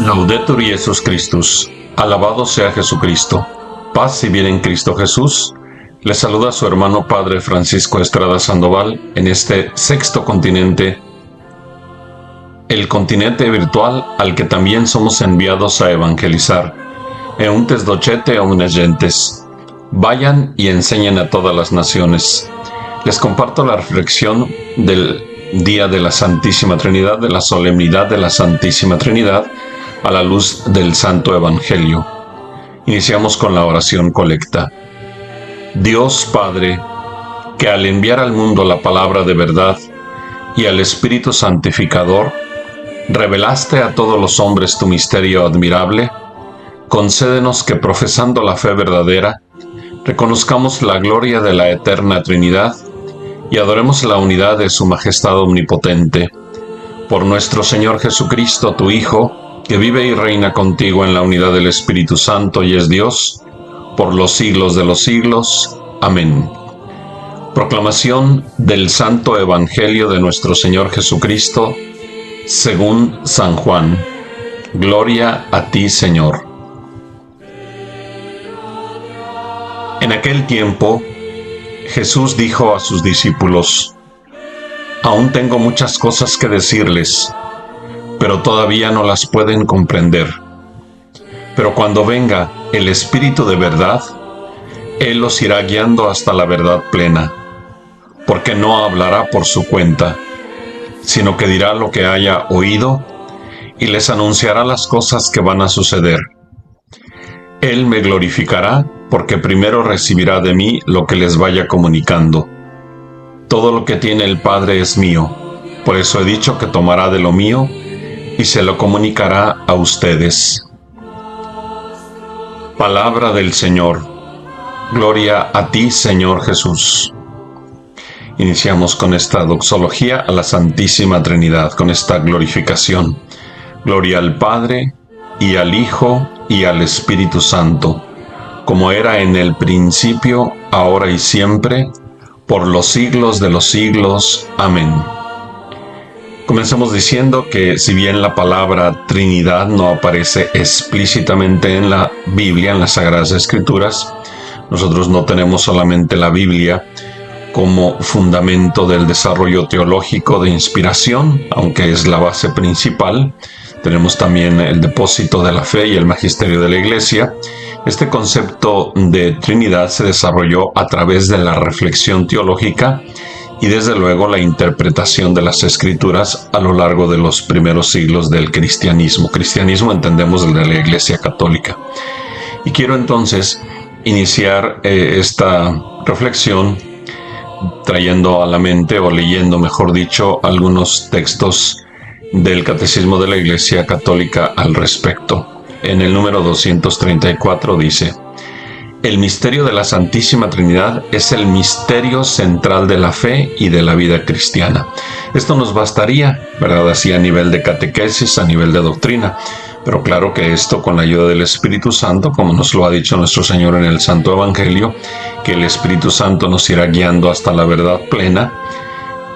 Laudetur Jesus Christus. Alabado sea Jesucristo. Paz y bien en Cristo Jesús. Les saluda su hermano Padre Francisco Estrada Sandoval en este sexto continente, el continente virtual al que también somos enviados a evangelizar. Euntes docete omnes gentes. Vayan y enseñen a todas las naciones. Les comparto la reflexión del Día de la Santísima Trinidad, de la solemnidad de la Santísima Trinidad, a la luz del Santo Evangelio. Iniciamos con la oración colecta. Dios Padre, que al enviar al mundo la palabra de verdad y al Espíritu Santificador, revelaste a todos los hombres tu misterio admirable, concédenos que profesando la fe verdadera, reconozcamos la gloria de la eterna Trinidad y adoremos la unidad de su majestad omnipotente. Por nuestro Señor Jesucristo, tu Hijo, que vive y reina contigo en la unidad del Espíritu Santo y es Dios, por los siglos de los siglos. Amén. Proclamación del Santo Evangelio de nuestro Señor Jesucristo, según San Juan. Gloria a ti, Señor. En aquel tiempo, Jesús dijo a sus discípulos: Aún tengo muchas cosas que decirles, pero todavía no las pueden comprender. Pero cuando venga el Espíritu de verdad, Él los irá guiando hasta la verdad plena, porque no hablará por su cuenta, sino que dirá lo que haya oído y les anunciará las cosas que van a suceder. Él me glorificará, porque primero recibirá de mí lo que les vaya comunicando. Todo lo que tiene el Padre es mío, por eso he dicho que tomará de lo mío y se lo comunicará a ustedes. Palabra del Señor. Gloria a ti, Señor Jesús. Iniciamos con esta doxología a la Santísima Trinidad, con esta glorificación. Gloria al Padre, y al Hijo, y al Espíritu Santo, como era en el principio, ahora y siempre, por los siglos de los siglos. Amén. Comenzamos diciendo que si bien la palabra Trinidad no aparece explícitamente en la Biblia, en las Sagradas Escrituras, nosotros no tenemos solamente la Biblia como fundamento del desarrollo teológico de inspiración, aunque es la base principal. Tenemos también el depósito de la fe y el magisterio de la Iglesia. Este concepto de Trinidad se desarrolló a través de la reflexión teológica y desde luego la interpretación de las Escrituras a lo largo de los primeros siglos del cristianismo. Cristianismo entendemos el de la Iglesia Católica. Y quiero entonces iniciar esta reflexión trayendo a la mente, o leyendo mejor dicho, algunos textos del Catecismo de la Iglesia Católica al respecto. En el número 234 dice: el misterio de la Santísima Trinidad es el misterio central de la fe y de la vida cristiana. Esto nos bastaría, ¿verdad? Así a nivel de catequesis, a nivel de doctrina. Pero claro que esto, con la ayuda del Espíritu Santo, como nos lo ha dicho nuestro Señor en el Santo Evangelio, que el Espíritu Santo nos irá guiando hasta la verdad plena.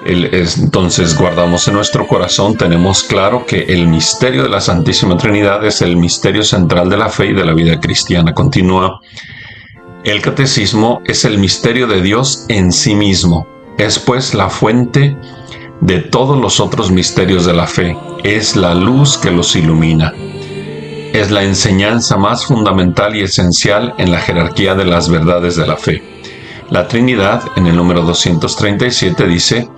Entonces guardamos en nuestro corazón, tenemos claro que el misterio de la Santísima Trinidad es el misterio central de la fe y de la vida cristiana. Continúa: el catecismo es el misterio de Dios en sí mismo, es pues la fuente de todos los otros misterios de la fe, es la luz que los ilumina, es la enseñanza más fundamental y esencial en la jerarquía de las verdades de la fe. La Trinidad, en el número 237, dice: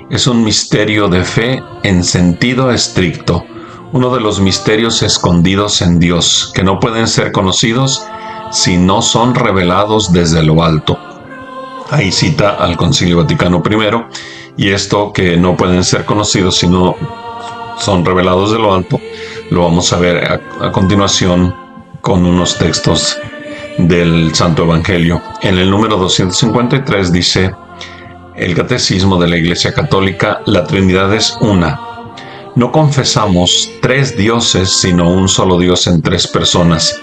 es un misterio de fe en sentido estricto, uno de los misterios escondidos en Dios, que no pueden ser conocidos si no son revelados desde lo alto. Ahí cita al Concilio Vaticano I, y esto que no pueden ser conocidos si no son revelados de lo alto, lo vamos a ver a continuación con unos textos del Santo Evangelio. En el número 253 dice el Catecismo de la Iglesia Católica: la Trinidad es una. No confesamos tres dioses, sino un solo Dios en tres personas,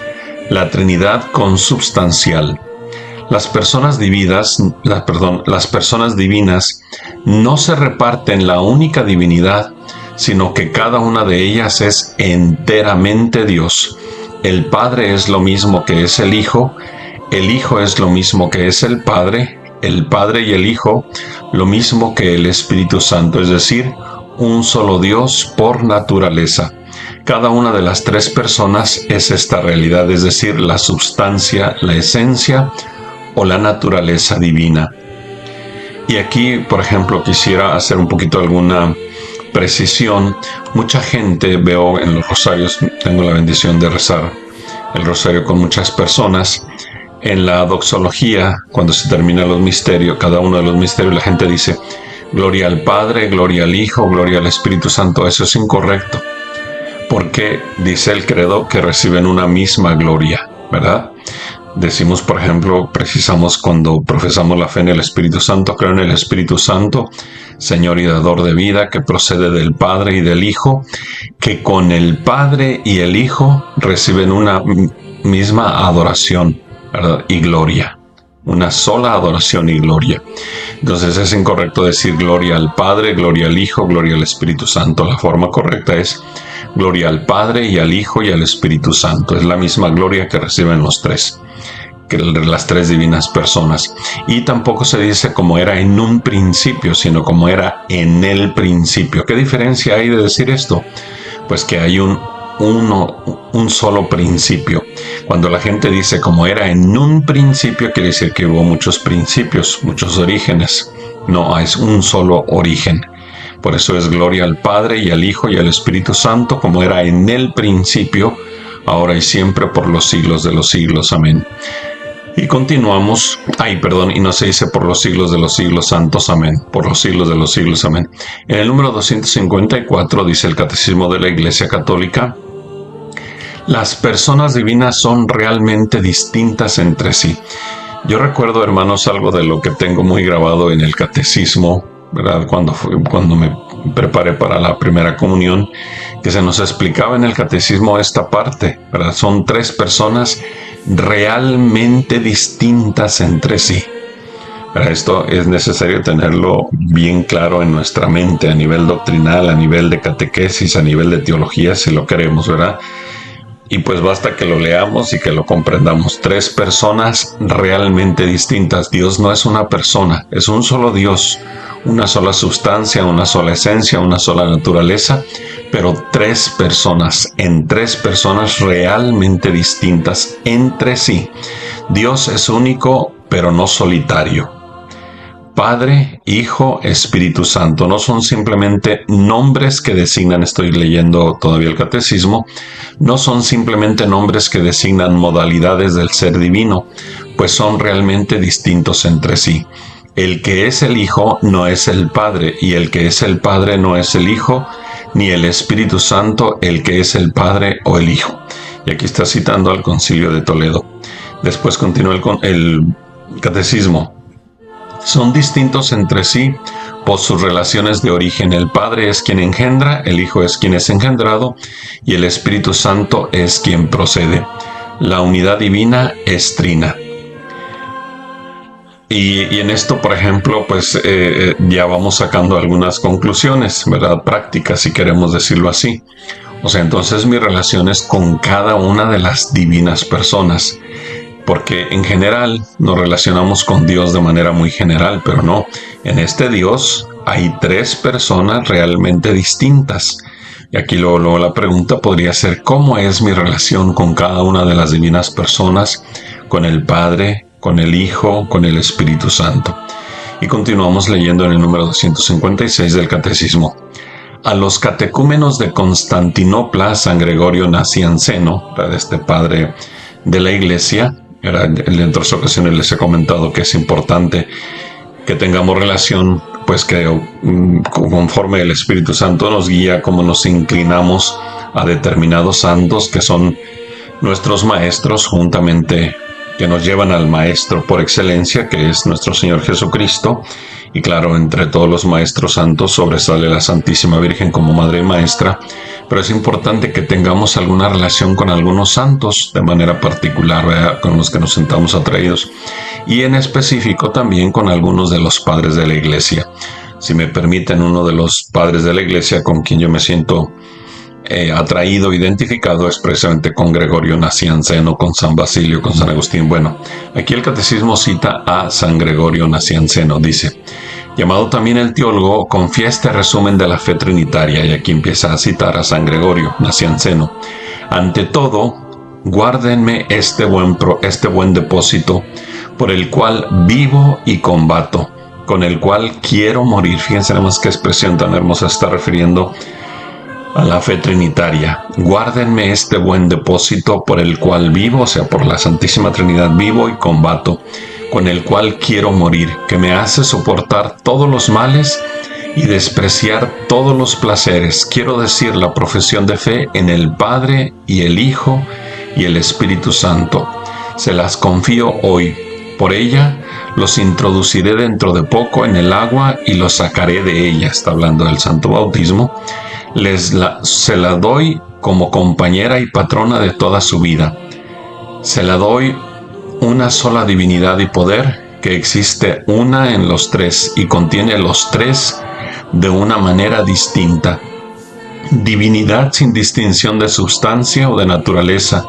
la Trinidad consubstancial. Las personas divinas no se reparten la única divinidad, sino que cada una de ellas es enteramente Dios. El Padre es lo mismo que es el Hijo es lo mismo que es el Padre y el Hijo lo mismo que el Espíritu Santo, es decir, un solo Dios por naturaleza. Cada una de las tres personas es esta realidad, es decir, la sustancia, la esencia o la naturaleza divina. Y aquí, por ejemplo, quisiera hacer un poquito alguna precisión. Mucha gente, veo en los rosarios, tengo la bendición de rezar el rosario con muchas personas. En la doxología, cuando se termina los misterios, cada uno de los misterios, la gente dice gloria al Padre, gloria al Hijo, gloria al Espíritu Santo. Eso es incorrecto, porque dice el credo que reciben una misma gloria, ¿verdad? Decimos, por ejemplo, precisamos cuando profesamos la fe en el Espíritu Santo, creo en el Espíritu Santo, Señor y dador de vida, que procede del Padre y del Hijo, que con el Padre y el Hijo reciben una misma adoración, ¿verdad? Y gloria. Una sola adoración y gloria. Entonces es incorrecto decir gloria al Padre, gloria al Hijo, gloria al Espíritu Santo. La forma correcta es gloria al Padre y al Hijo y al Espíritu Santo. Es la misma gloria que reciben los tres, que las tres divinas personas. Y tampoco se dice como era en un principio, sino como era en el principio. ¿Qué diferencia hay de decir esto? Pues que hay un solo principio. Cuando la gente dice como era en un principio, quiere decir que hubo muchos principios, muchos orígenes. No, es un solo origen. Por eso es gloria al Padre y al Hijo y al Espíritu Santo, como era en el principio, ahora y siempre, por los siglos de los siglos. Amén. Y continuamos, y no se dice por los siglos de los siglos santos, amén, por los siglos de los siglos, amén. En el número 254 dice el Catecismo de la Iglesia Católica: las personas divinas son realmente distintas entre sí. Yo recuerdo, hermanos, algo de lo que tengo muy grabado en el Catecismo, ¿verdad? Cuando me preparé para la primera comunión, que se nos explicaba en el Catecismo esta parte, ¿verdad? Son tres personas realmente distintas entre sí. Para esto es necesario tenerlo bien claro en nuestra mente, a nivel doctrinal, a nivel de catequesis, a nivel de teología, si lo queremos, ¿verdad? Y pues basta que lo leamos y que lo comprendamos. Tres personas realmente distintas. Dios no es una persona, es un solo Dios, una sola sustancia, una sola esencia, una sola naturaleza, pero tres personas realmente distintas entre sí. Dios es único, pero no solitario. Padre, Hijo, Espíritu Santo. No son simplemente nombres que designan, estoy leyendo todavía el Catecismo, no son simplemente nombres que designan modalidades del ser divino, pues son realmente distintos entre sí. El que es el Hijo no es el Padre, y el que es el Padre no es el Hijo, ni el Espíritu Santo el que es el Padre o el Hijo. Y aquí está citando al Concilio de Toledo. Después continúa el Catecismo. Son distintos entre sí por sus relaciones de origen. El Padre es quien engendra, el Hijo es quien es engendrado y el Espíritu Santo es quien procede. La unidad divina es trina. Y en esto, por ejemplo, pues ya vamos sacando algunas conclusiones, ¿verdad? Prácticas, si queremos decirlo así. O sea, entonces mi relación es con cada una de las divinas personas. Porque en general nos relacionamos con Dios de manera muy general, pero no. En este Dios hay tres personas realmente distintas. Y aquí luego la pregunta podría ser: ¿cómo es mi relación con cada una de las divinas personas? Con el Padre, con el Hijo, con el Espíritu Santo. Y continuamos leyendo en el número 256 del Catecismo. A los catecúmenos de Constantinopla, San Gregorio Nacianceno, de este padre de la Iglesia, en otras ocasiones les he comentado que es importante que tengamos relación, pues que conforme el Espíritu Santo nos guía, como nos inclinamos a determinados santos que son nuestros maestros, juntamente que nos llevan al maestro por excelencia, que es nuestro Señor Jesucristo. Y claro, entre todos los maestros santos sobresale la Santísima Virgen como madre y maestra, pero es importante que tengamos alguna relación con algunos santos de manera particular, ¿verdad? Con los que nos sentamos atraídos, y en específico también con algunos de los padres de la Iglesia. Si me permiten, uno de los padres de la Iglesia con quien yo me siento atraído, identificado, es precisamente con Gregorio Nacianceno, con San Basilio, con San Agustín. Bueno, aquí el catecismo cita a San Gregorio Nacianceno. Dice, llamado también el teólogo, confía este resumen de la fe trinitaria, y aquí empieza a citar a San Gregorio Nacianceno. Ante todo, guárdenme este buen depósito, por el cual vivo y combato, con el cual quiero morir. Fíjense nada más qué expresión tan hermosa está refiriendo a la fe trinitaria. Guárdenme este buen depósito por el cual vivo, o sea, por la Santísima Trinidad vivo y combato, con el cual quiero morir, que me hace soportar todos los males y despreciar todos los placeres. Quiero decir la profesión de fe en el Padre y el Hijo y el Espíritu Santo. Se las confío hoy. Por ella los introduciré dentro de poco en el agua y los sacaré de ella. Está hablando del Santo Bautismo. Se la doy como compañera y patrona de toda su vida. Se la doy una sola divinidad y poder, que existe una en los tres y contiene los tres de una manera distinta. Divinidad sin distinción de sustancia o de naturaleza,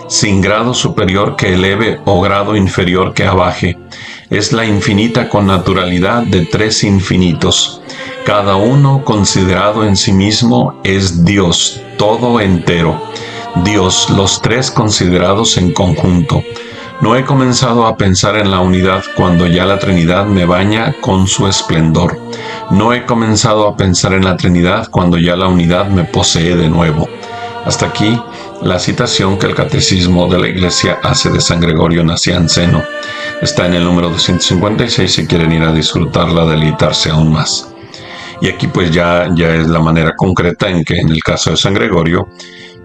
sin grado superior que eleve o grado inferior que abaje. Es la infinita connaturalidad de tres infinitos. Cada uno considerado en sí mismo es Dios, todo entero. Dios, los tres considerados en conjunto. No he comenzado a pensar en la unidad cuando ya la Trinidad me baña con su esplendor. No he comenzado a pensar en la Trinidad cuando ya la unidad me posee de nuevo. Hasta aquí la citación que el Catecismo de la Iglesia hace de San Gregorio Nacianceno. Está en el número 256 si quieren ir a disfrutarla, deleitarse aún más. Y aquí pues ya es la manera concreta en que en el caso de San Gregorio,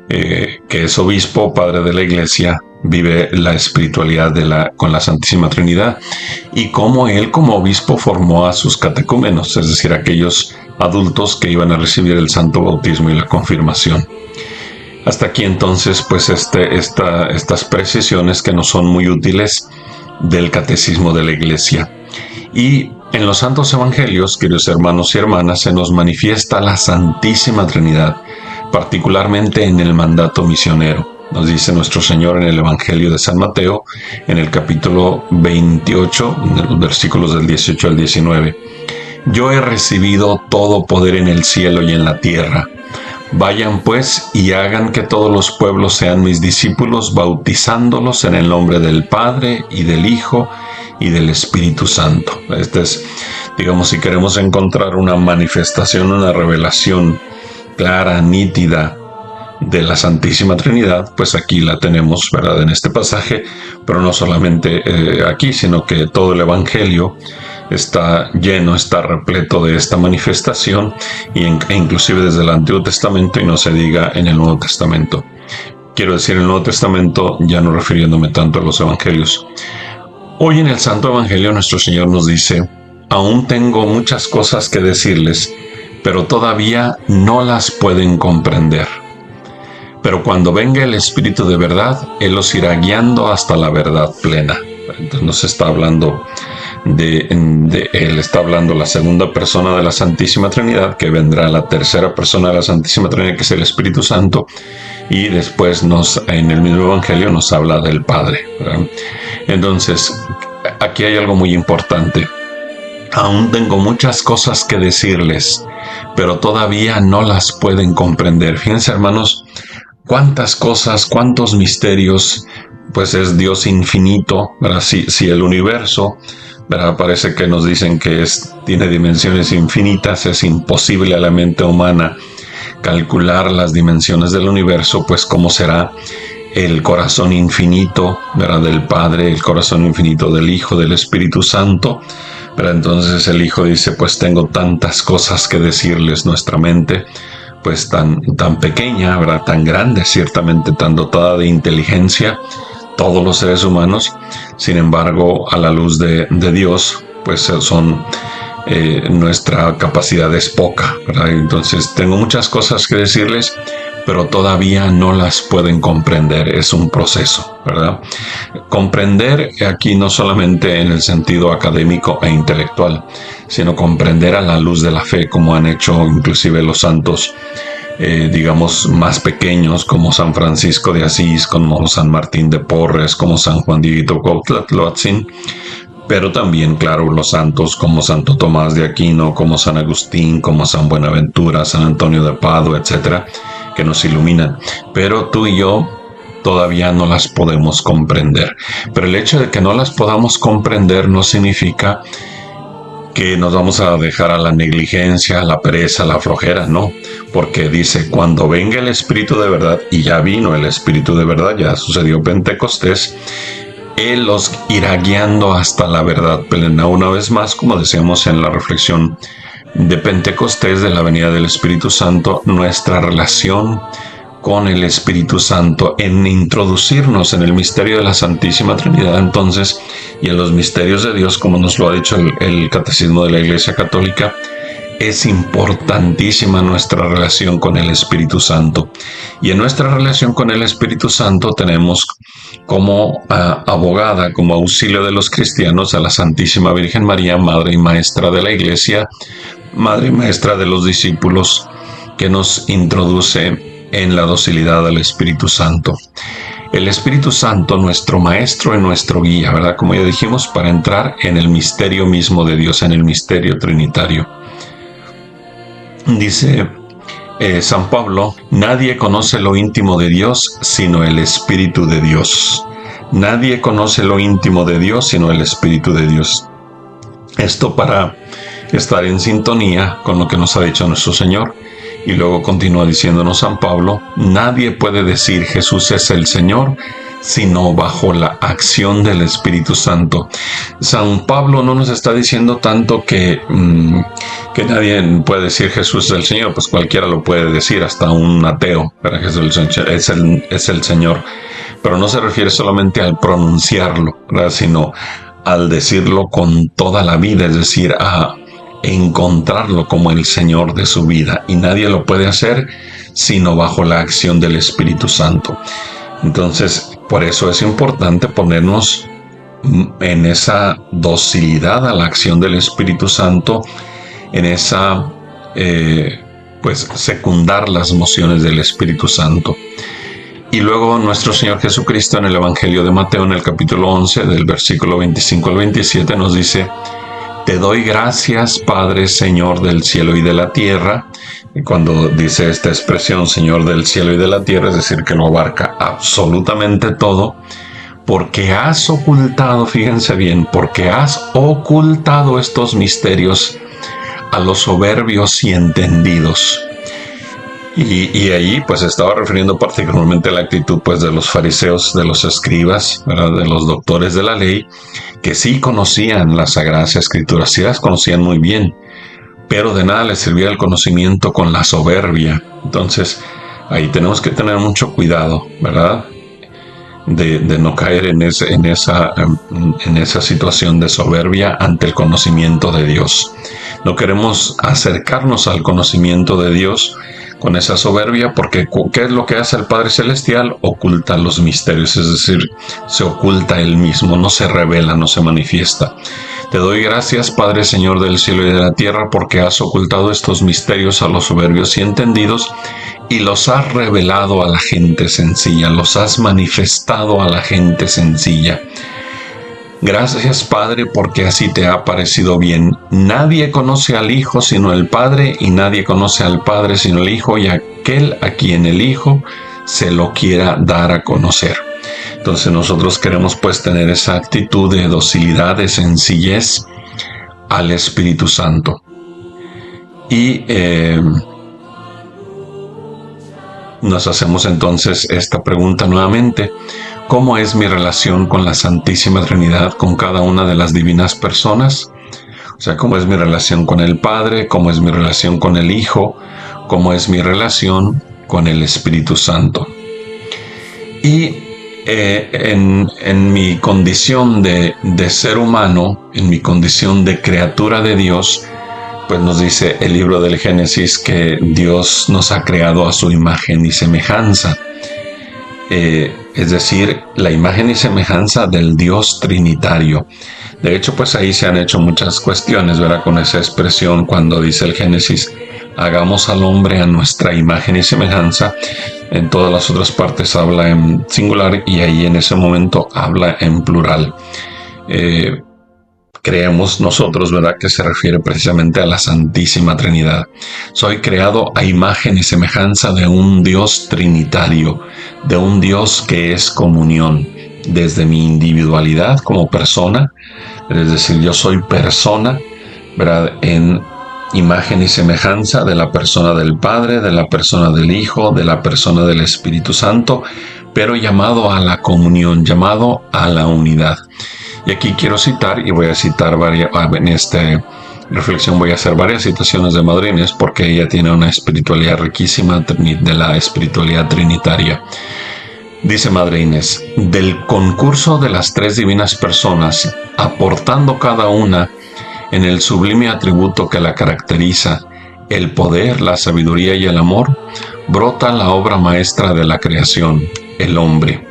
que es obispo, padre de la Iglesia, vive la espiritualidad con la Santísima Trinidad, y cómo él como obispo formó a sus catecúmenos, es decir, aquellos adultos que iban a recibir el santo bautismo y la confirmación. Hasta aquí entonces pues estas precisiones que nos son muy útiles del catecismo de la Iglesia. Y en los santos evangelios, queridos hermanos y hermanas, se nos manifiesta la Santísima Trinidad, particularmente en el mandato misionero. Nos dice nuestro Señor en el Evangelio de San Mateo, en el capítulo 28, en los versículos del 18 al 19. Yo he recibido todo poder en el cielo y en la tierra. Vayan pues y hagan que todos los pueblos sean mis discípulos, bautizándolos en el nombre del Padre y del Hijo y del Espíritu Santo. Este es, digamos, si queremos encontrar una manifestación, una revelación clara, nítida de la Santísima Trinidad, pues aquí la tenemos, ¿verdad?, en este pasaje, pero no solamente aquí, sino que todo el Evangelio está lleno, está repleto de esta manifestación, e inclusive desde el Antiguo Testamento, y no se diga en el Nuevo Testamento. Quiero decir el Nuevo Testamento, ya no refiriéndome tanto a los Evangelios. Hoy en el Santo Evangelio nuestro Señor nos dice: aún tengo muchas cosas que decirles, pero todavía no las pueden comprender. Pero cuando venga el Espíritu de verdad, Él los irá guiando hasta la verdad plena. Entonces nos está hablando Él está hablando la segunda persona de la Santísima Trinidad, que vendrá la tercera persona de la Santísima Trinidad, que es el Espíritu Santo, y después en el mismo Evangelio nos habla del Padre, ¿verdad? Entonces, aquí hay algo muy importante. Aún tengo muchas cosas que decirles, pero todavía no las pueden comprender. Fíjense, hermanos, cuántas cosas, cuántos misterios, pues es Dios infinito, ¿verdad? Si el universo, ¿verdad?, parece que nos dicen que tiene dimensiones infinitas, es imposible a la mente humana calcular las dimensiones del universo, pues cómo será el corazón infinito, ¿verdad?, del Padre, el corazón infinito del Hijo, del Espíritu Santo. Pero entonces el Hijo dice: pues tengo tantas cosas que decirles. Nuestra mente, pues tan pequeña, ¿verdad?, tan grande, ciertamente tan dotada de inteligencia, todos los seres humanos, sin embargo, a la luz de Dios, pues nuestra capacidad es poca, ¿verdad? Entonces tengo muchas cosas que decirles, pero todavía no las pueden comprender. Es un proceso, ¿verdad? Comprender aquí no solamente en el sentido académico e intelectual, sino comprender a la luz de la fe, como han hecho inclusive los santos, digamos, más pequeños, como San Francisco de Asís, como San Martín de Porres, como San Juan Diego Cuauhtlac, pero también, claro, los santos como Santo Tomás de Aquino, como San Agustín, como San Buenaventura, San Antonio de Padua, etcétera, que nos iluminan. Pero tú y yo todavía no las podemos comprender. Pero el hecho de que no las podamos comprender no significa que nos vamos a dejar a la negligencia, a la pereza, a la flojera, no. Porque dice, cuando venga el Espíritu de verdad, y ya vino el Espíritu de verdad, ya sucedió Pentecostés, Él los irá guiando hasta la verdad plena. Una vez más, como decíamos en la reflexión de Pentecostés, de la venida del Espíritu Santo, nuestra relación con el Espíritu Santo, en introducirnos en el misterio de la Santísima Trinidad entonces, y en los misterios de Dios, como nos lo ha dicho el Catecismo de la Iglesia Católica, es importantísima nuestra relación con el Espíritu Santo. Y en nuestra relación con el Espíritu Santo tenemos como abogada, como auxilio de los cristianos, a la Santísima Virgen María, Madre y Maestra de la Iglesia, Madre y Maestra de los discípulos, que nos introduce en la docilidad al Espíritu Santo. El Espíritu Santo, nuestro Maestro y nuestro guía, ¿verdad? Como ya dijimos, para entrar en el misterio mismo de Dios, en el misterio trinitario. Dice San Pablo, nadie conoce lo íntimo de Dios sino el Espíritu de Dios. Nadie conoce lo íntimo de Dios sino el Espíritu de Dios. Esto para estar en sintonía con lo que nos ha dicho nuestro Señor. Y luego continúa diciéndonos San Pablo, nadie puede decir Jesús es el Señor, sino bajo la acción del Espíritu Santo. San Pablo no nos está diciendo tanto que nadie puede decir Jesús es el Señor, pues cualquiera lo puede decir, hasta un ateo, pero Jesús es el Señor. Pero no se refiere solamente al pronunciarlo, ¿verdad? Sino al decirlo con toda la vida, es decir, a encontrarlo como el Señor de su vida, y nadie lo puede hacer sino bajo la acción del Espíritu Santo. Entonces, por eso es importante ponernos en esa docilidad a la acción del Espíritu Santo, en esa, secundar las mociones del Espíritu Santo. Y luego nuestro Señor Jesucristo en el Evangelio de Mateo, en el capítulo 11, del versículo 25 al 27, nos dice: te doy gracias, Padre, Señor del cielo y de la tierra. Y cuando dice esta expresión, Señor del cielo y de la tierra, es decir, que lo abarca absolutamente todo, porque has ocultado, fíjense bien, porque has ocultado estos misterios a los soberbios y entendidos. Y ahí pues estaba refiriendo particularmente a la actitud pues de los fariseos, de los escribas, ¿verdad? De los doctores de la ley, que sí conocían las Sagradas Escrituras, sí las conocían muy bien, pero de nada les servía el conocimiento con la soberbia. Entonces ahí tenemos que tener mucho cuidado, ¿verdad? De no caer en esa situación de soberbia ante el conocimiento de Dios. No queremos acercarnos al conocimiento de Dios con esa soberbia, porque ¿qué es lo que hace el Padre Celestial? Oculta los misterios, es decir, se oculta Él mismo, no se revela, no se manifiesta. Te doy gracias, Padre, Señor del cielo y de la tierra, porque has ocultado estos misterios a los soberbios y entendidos, y los has revelado a la gente sencilla, los has manifestado a la gente sencilla. Gracias, Padre, porque así te ha parecido bien. Nadie conoce al Hijo sino el Padre, y nadie conoce al Padre sino el Hijo, y aquel a quien el Hijo se lo quiera dar a conocer. Entonces nosotros queremos pues tener esa actitud de docilidad, de sencillez al Espíritu Santo. Y nos hacemos entonces esta pregunta nuevamente: ¿cómo es mi relación con la Santísima Trinidad, con cada una de las divinas personas? O sea, ¿cómo es mi relación con el Padre? ¿Cómo es mi relación con el Hijo? ¿Cómo es mi relación con el Espíritu Santo? Y en mi condición de ser humano, en mi condición de criatura de Dios, pues nos dice el libro del Génesis que Dios nos ha creado a su imagen y semejanza. Es decir, la imagen y semejanza del Dios Trinitario. De hecho, pues ahí se han hecho muchas cuestiones, ¿verdad? Con esa expresión cuando dice el Génesis, hagamos al hombre a nuestra imagen y semejanza. En todas las otras partes habla en singular y ahí en ese momento habla en plural. Creemos nosotros, ¿verdad?, que se refiere precisamente a la Santísima Trinidad. Soy creado a imagen y semejanza de un Dios trinitario, de un Dios que es comunión, desde mi individualidad como persona, es decir, yo soy persona, ¿verdad?, en imagen y semejanza de la persona del Padre, de la persona del Hijo, de la persona del Espíritu Santo, pero llamado a la comunión, llamado a la unidad. Y aquí quiero citar, y voy a citar en esta reflexión voy a hacer varias citaciones de Madre Inés, porque ella tiene una espiritualidad riquísima de la espiritualidad trinitaria. Dice Madre Inés, del concurso de las tres divinas personas, aportando cada una en el sublime atributo que la caracteriza, el poder, la sabiduría y el amor, brota la obra maestra de la creación, el hombre.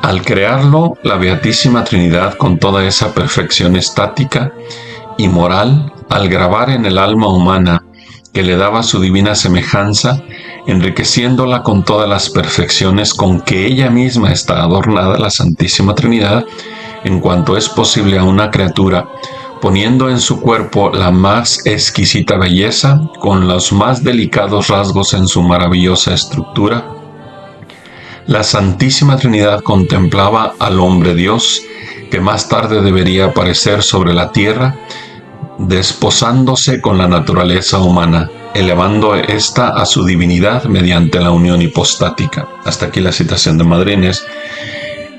Al crearlo, la Beatísima Trinidad, con toda esa perfección estática y moral, al grabar en el alma humana que le daba su divina semejanza, enriqueciéndola con todas las perfecciones con que ella misma está adornada, la Santísima Trinidad, en cuanto es posible a una criatura, poniendo en su cuerpo la más exquisita belleza, con los más delicados rasgos en su maravillosa estructura, la Santísima Trinidad contemplaba al hombre Dios, que más tarde debería aparecer sobre la tierra, desposándose con la naturaleza humana, elevando ésta a su divinidad mediante la unión hipostática. Hasta aquí la citación de Madre Inés,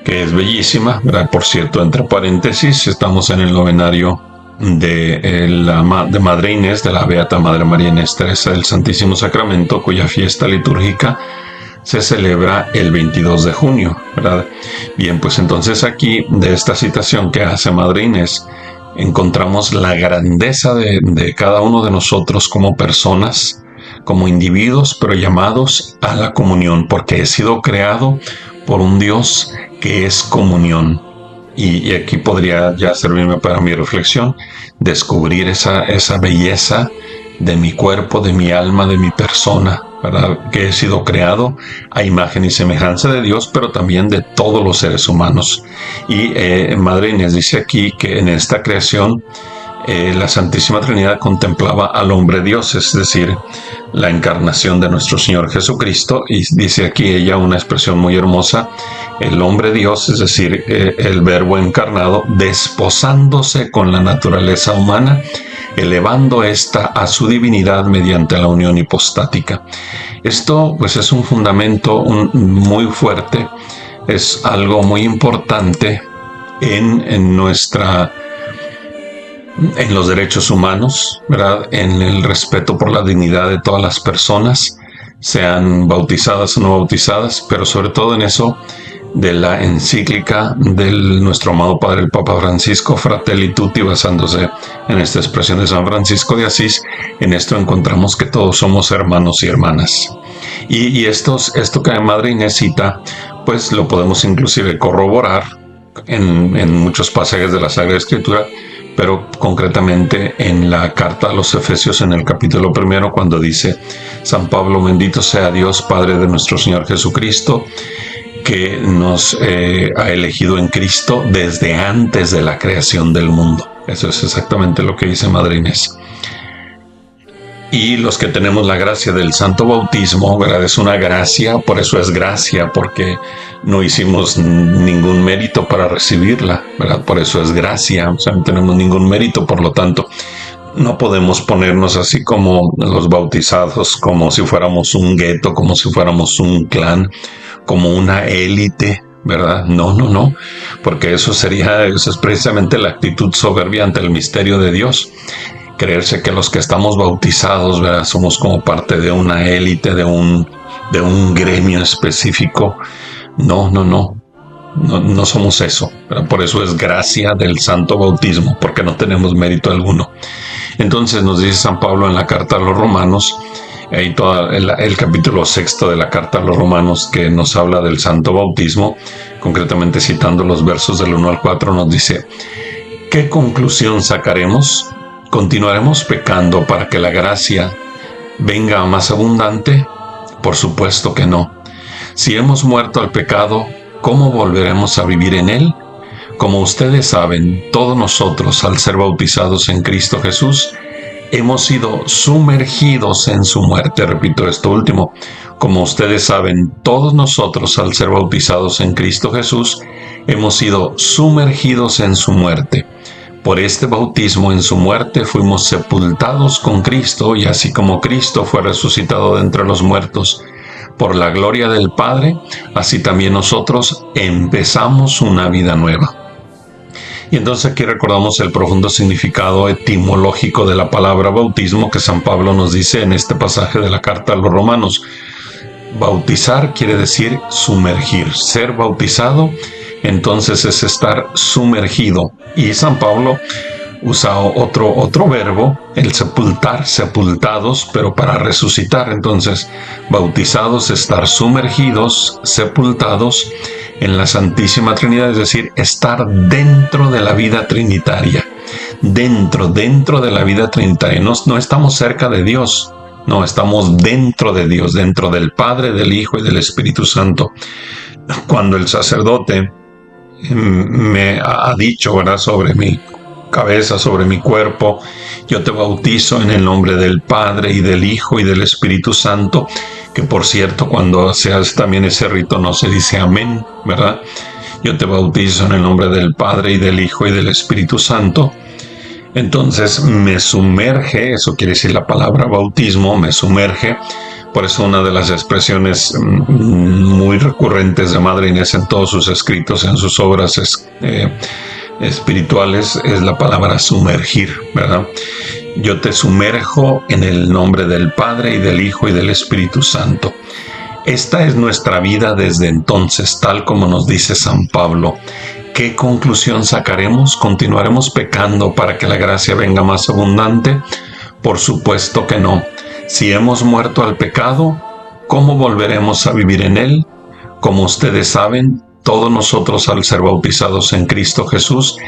que es bellísima, ¿verdad? Por cierto, entre paréntesis, estamos en el novenario de Madre Inés, de la Beata Madre María Inés Teresa del Santísimo Sacramento, cuya fiesta litúrgica se celebra el 22 de junio, ¿verdad? Bien, pues entonces aquí, de esta citación que hace Madre Inés, encontramos la grandeza de cada uno de nosotros como personas, como individuos, pero llamados a la comunión, porque he sido creado por un Dios que es comunión. Y aquí podría ya servirme para mi reflexión, descubrir esa belleza de mi cuerpo, de mi alma, de mi persona, ¿verdad?, que he sido creado a imagen y semejanza de Dios, pero también de todos los seres humanos. Y Madre Inés dice aquí que en esta creación la Santísima Trinidad contemplaba al hombre Dios, es decir, la encarnación de nuestro Señor Jesucristo, y dice aquí ella una expresión muy hermosa, el hombre Dios, es decir, el Verbo encarnado, desposándose con la naturaleza humana, elevando ésta a su divinidad mediante la unión hipostática. Esto pues es un fundamento muy fuerte, es algo muy importante en los derechos humanos, ¿verdad?, en el respeto por la dignidad de todas las personas, sean bautizadas o no bautizadas, pero sobre todo en eso de la encíclica de nuestro amado Padre el Papa Francisco, Fratelli Tutti, basándose en esta expresión de San Francisco de Asís. En esto encontramos que todos somos hermanos y hermanas. Y esto que Madre Inés cita, pues lo podemos inclusive corroborar en muchos pasajes de la Sagrada Escritura, pero concretamente en la carta a los Efesios, en el capítulo 1, cuando dice San Pablo: bendito sea Dios, Padre de nuestro Señor Jesucristo, que nos ha elegido en Cristo desde antes de la creación del mundo. Eso es exactamente lo que dice Madre Inés. Y los que tenemos la gracia del santo bautismo, ¿verdad?, es una gracia, por eso es gracia, porque no hicimos ningún mérito para recibirla, ¿verdad? Por eso es gracia, o sea, no tenemos ningún mérito, por lo tanto, no podemos ponernos así como los bautizados, como si fuéramos un gueto, como si fuéramos un clan, como una élite, ¿verdad? No, porque eso es precisamente la actitud soberbia ante el misterio de Dios. Creerse que los que estamos bautizados, ¿verdad?, somos como parte de una élite, de un gremio específico. No somos eso, ¿verdad? Por eso es gracia del santo bautismo, porque no tenemos mérito alguno. Entonces nos dice San Pablo en la carta a los Romanos, ahí todo el capítulo 6 de la carta a los Romanos, que nos habla del santo bautismo, concretamente citando los versos del 1 al 4, nos dice: ¿qué conclusión sacaremos? ¿Continuaremos pecando para que la gracia venga más abundante? Por supuesto que no. Si hemos muerto al pecado, ¿cómo volveremos a vivir en él? Como ustedes saben, todos nosotros, al ser bautizados en Cristo Jesús, hemos sido sumergidos en su muerte. Repito esto último. Como ustedes saben, todos nosotros, al ser bautizados en Cristo Jesús, hemos sido sumergidos en su muerte. Por este bautismo en su muerte fuimos sepultados con Cristo, y así como Cristo fue resucitado de entre los muertos por la gloria del Padre, así también nosotros empezamos una vida nueva. Y entonces aquí recordamos el profundo significado etimológico de la palabra bautismo que San Pablo nos dice en este pasaje de la carta a los Romanos. Bautizar quiere decir sumergir. Ser bautizado, entonces, es estar sumergido. Y San Pablo usa otro verbo, el sepultar, sepultados, pero para resucitar. Entonces, bautizados, estar sumergidos, sepultados en la Santísima Trinidad, es decir, estar dentro de la vida trinitaria. Dentro de la vida trinitaria. No estamos cerca de Dios, no, estamos dentro de Dios, dentro del Padre, del Hijo y del Espíritu Santo. Cuando el sacerdote me ha dicho, ¿verdad?, sobre mi cabeza, sobre mi cuerpo: yo te bautizo en el nombre del Padre y del Hijo y del Espíritu Santo, que por cierto, cuando se hace también ese rito no se dice amén, ¿verdad? Yo te bautizo en el nombre del Padre y del Hijo y del Espíritu Santo. Entonces me sumerge, eso quiere decir la palabra bautismo, me sumerge. Por eso una de las expresiones muy recurrentes de Madre Inés en todos sus escritos, en sus obras espirituales, es la palabra sumergir, ¿verdad? Yo te sumerjo en el nombre del Padre y del Hijo y del Espíritu Santo. Esta es nuestra vida desde entonces, tal como nos dice San Pablo. ¿Qué conclusión sacaremos? ¿Continuaremos pecando para que la gracia venga más abundante? Por supuesto que no. Si hemos muerto al pecado, ¿cómo volveremos a vivir en él? Como ustedes saben, todos nosotros, al ser bautizados en Cristo Jesús,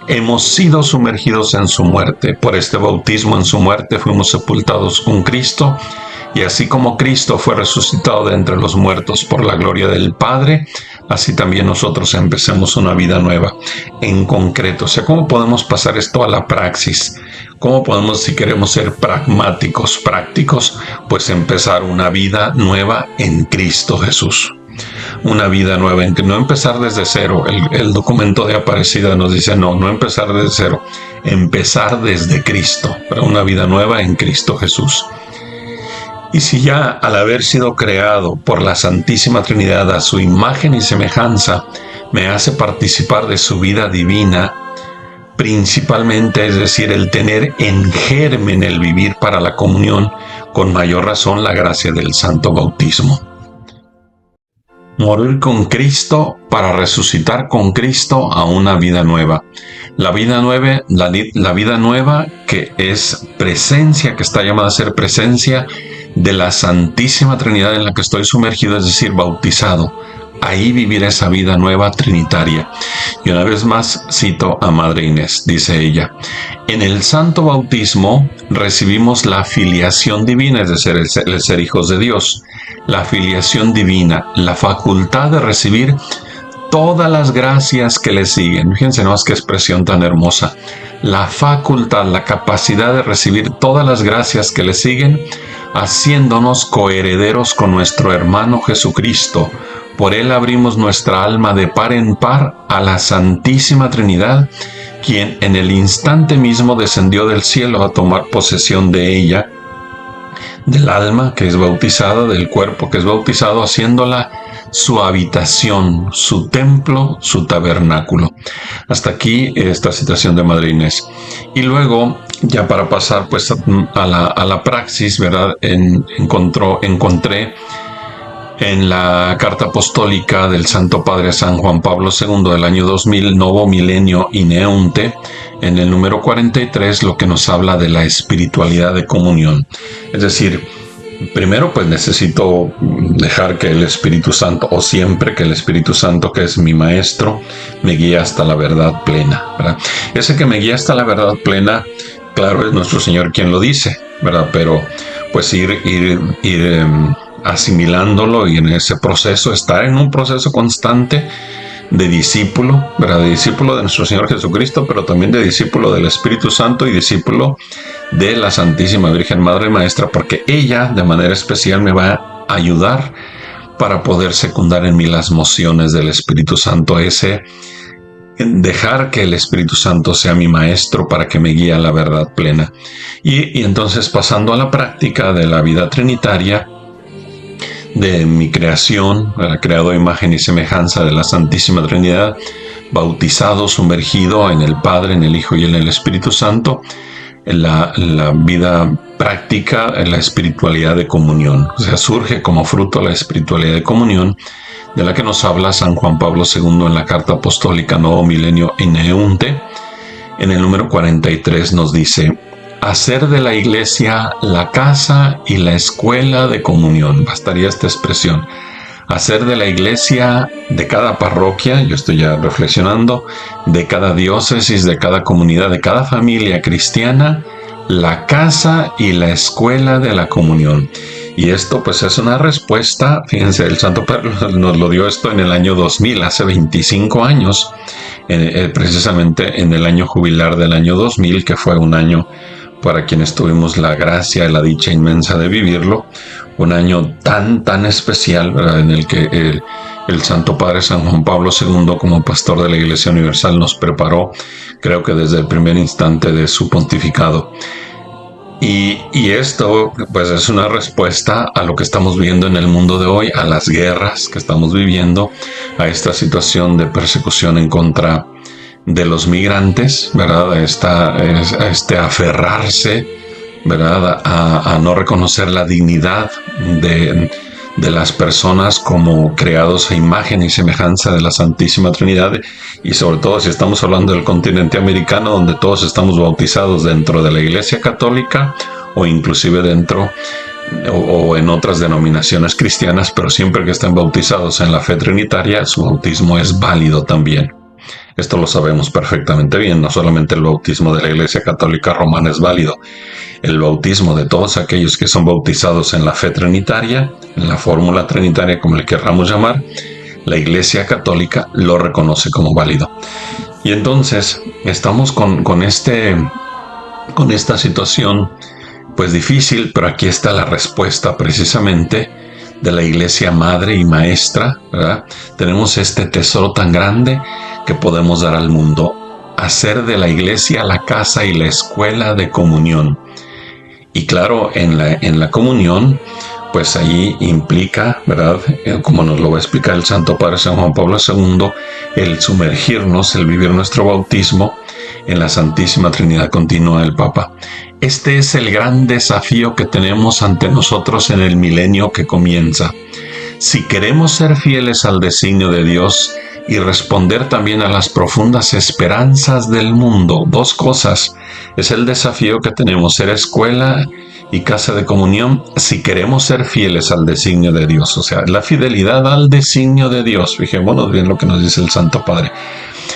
hemos sido sumergidos en su muerte. Por este bautismo en su muerte fuimos sepultados con Cristo, y así como Cristo fue resucitado de entre los muertos por la gloria del Padre, así también nosotros empecemos una vida nueva. En concreto, o sea, ¿cómo podemos pasar esto a la praxis? ¿Cómo podemos, si queremos ser pragmáticos, prácticos, pues empezar una vida nueva en Cristo Jesús? Una vida nueva, no empezar desde cero. El documento de Aparecida nos dice no empezar desde cero, empezar desde Cristo, para una vida nueva en Cristo Jesús. Y si ya, al haber sido creado por la Santísima Trinidad a su imagen y semejanza, me hace participar de su vida divina, principalmente, es decir, el tener en germen el vivir para la comunión, con mayor razón la gracia del santo bautismo. Morir con Cristo para resucitar con Cristo a una vida nueva. La vida nueva que es presencia, que está llamada a ser presencia de la Santísima Trinidad en la que estoy sumergido, es decir, bautizado. Ahí vivir esa vida nueva trinitaria. Y una vez más cito a Madre Inés, dice ella: en el santo bautismo recibimos la filiación divina, es decir, el ser hijos de Dios. La filiación divina, la facultad de recibir todas las gracias que le siguen. Fíjense nomás qué expresión tan hermosa. La facultad, la capacidad de recibir todas las gracias que le siguen, haciéndonos coherederos con nuestro hermano Jesucristo. Por él abrimos nuestra alma de par en par a la Santísima Trinidad, quien en el instante mismo descendió del cielo a tomar posesión de ella, del alma que es bautizada, del cuerpo que es bautizado, haciéndola su habitación, su templo, su tabernáculo. Hasta aquí esta citación de Madre Inés. Y luego, ya para pasar pues a la praxis, ¿verdad? Encontré En la carta apostólica del Santo Padre San Juan Pablo II del año 2000, Novo Milenio Ineunte, en el número 43, lo que nos habla de la espiritualidad de comunión. Es decir, primero pues necesito dejar que el Espíritu Santo, o siempre que el Espíritu Santo, que es mi maestro, me guíe hasta la verdad plena, ¿verdad? Ese que me guía hasta la verdad plena, claro, es nuestro Señor quien lo dice, ¿verdad? Pero pues ir asimilándolo, y en ese proceso, estar en un proceso constante de discípulo, ¿verdad? De discípulo de nuestro Señor Jesucristo, pero también de discípulo del Espíritu Santo y discípulo de la Santísima Virgen Madre y Maestra, porque ella de manera especial me va a ayudar para poder secundar en mí las mociones del Espíritu Santo, dejar que el Espíritu Santo sea mi maestro para que me guíe a la verdad plena. Y entonces, pasando a la práctica de la vida trinitaria, de mi creación, creado a imagen y semejanza de la Santísima Trinidad, bautizado, sumergido en el Padre, en el Hijo y en el Espíritu Santo, en la vida práctica, en la espiritualidad de comunión. O sea, surge como fruto la espiritualidad de comunión, de la que nos habla San Juan Pablo II en la carta apostólica Novo Milenio Ineunte. En el número 43 nos dice: hacer de la iglesia la casa y la escuela de comunión. Bastaría esta expresión: hacer de la iglesia, de cada parroquia, yo estoy ya reflexionando, de cada diócesis, de cada comunidad, de cada familia cristiana, la casa y la escuela de la comunión. Y esto pues es una respuesta, fíjense, el Santo Padre nos lo dio esto en el año 2000, hace 25 años, precisamente en el año jubilar del año 2000, que fue un año para quienes tuvimos la gracia y la dicha inmensa de vivirlo, un año tan especial, ¿verdad?, en el que el Santo Padre San Juan Pablo II, como pastor de la Iglesia Universal, nos preparó, creo que desde el primer instante de su pontificado. Y esto pues es una respuesta a lo que estamos viendo en el mundo de hoy, a las guerras que estamos viviendo, a esta situación de persecución en contra de los migrantes, ¿verdad? A este aferrarse, ¿verdad?, a no reconocer la dignidad de las personas como creados a imagen y semejanza de la Santísima Trinidad, y sobre todo si estamos hablando del continente americano, donde todos estamos bautizados dentro de la Iglesia Católica o inclusive dentro o en otras denominaciones cristianas, pero siempre que estén bautizados en la fe trinitaria, su bautismo es válido también. Esto lo sabemos perfectamente bien. No solamente el bautismo de la Iglesia Católica Romana es válido, el bautismo de todos aquellos que son bautizados en la fe trinitaria, en la fórmula trinitaria, como le querramos llamar, la Iglesia Católica lo reconoce como válido. Y entonces estamos con esta situación pues difícil, pero aquí está la respuesta precisamente de la Iglesia Madre y Maestra, ¿verdad? Tenemos este tesoro tan grande que podemos dar al mundo: hacer de la Iglesia la casa y la escuela de comunión. Y claro, en la comunión, pues ahí implica, ¿verdad?, como nos lo va a explicar el Santo Padre San Juan Pablo II, el sumergirnos, el vivir nuestro bautismo en la Santísima Trinidad Continua del Papa. Este es el gran desafío que tenemos ante nosotros en el milenio que comienza. Si queremos ser fieles al designio de Dios y responder también a las profundas esperanzas del mundo, dos cosas es el desafío que tenemos: ser escuela y casa de comunión, si queremos ser fieles al designio de Dios. O sea, la fidelidad al designio de Dios. Fijémonos bien lo que nos dice el Santo Padre.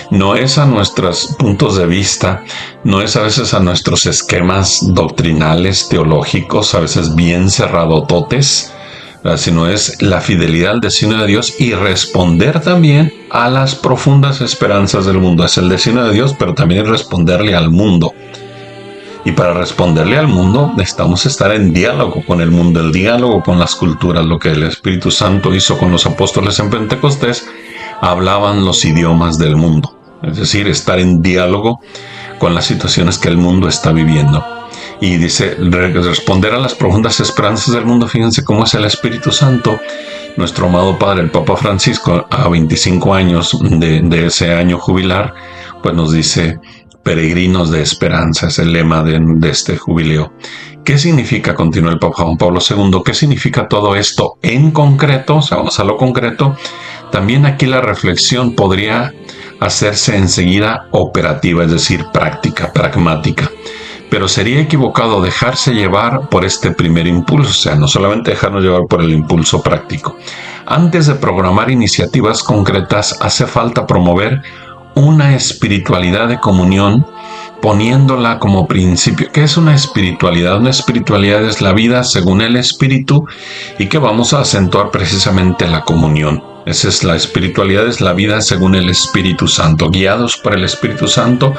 No es a nuestros puntos de vista, no es a veces a nuestros esquemas doctrinales, teológicos, a veces bien cerradototes, sino es la fidelidad al designio de Dios y responder también a las profundas esperanzas del mundo. Es el designio de Dios, pero también es responderle al mundo. Y para responderle al mundo necesitamos estar en diálogo con el mundo, el diálogo con las culturas, lo que el Espíritu Santo hizo con los apóstoles en Pentecostés. Hablaban los idiomas del mundo, es decir, estar en diálogo con las situaciones que el mundo está viviendo. Y dice, responder a las profundas esperanzas del mundo. Fíjense cómo es el Espíritu Santo. Nuestro amado Padre, el Papa Francisco, a 25 años de ese año jubilar, pues nos dice: peregrinos de esperanza, es el lema de este jubileo. ¿Qué significa, continúa el Papa Juan Pablo II, qué significa todo esto en concreto? O sea, vamos a lo concreto. También aquí la reflexión podría hacerse enseguida operativa, es decir, práctica, pragmática. Pero sería equivocado dejarse llevar por este primer impulso, o sea, no solamente dejarnos llevar por el impulso práctico. Antes de programar iniciativas concretas, hace falta promover una espiritualidad de comunión, poniéndola como principio. ¿Qué es una espiritualidad? Una espiritualidad es la vida según el Espíritu y que vamos a acentuar precisamente la comunión. Esa es la espiritualidad, es la vida según el Espíritu Santo, guiados por el Espíritu Santo,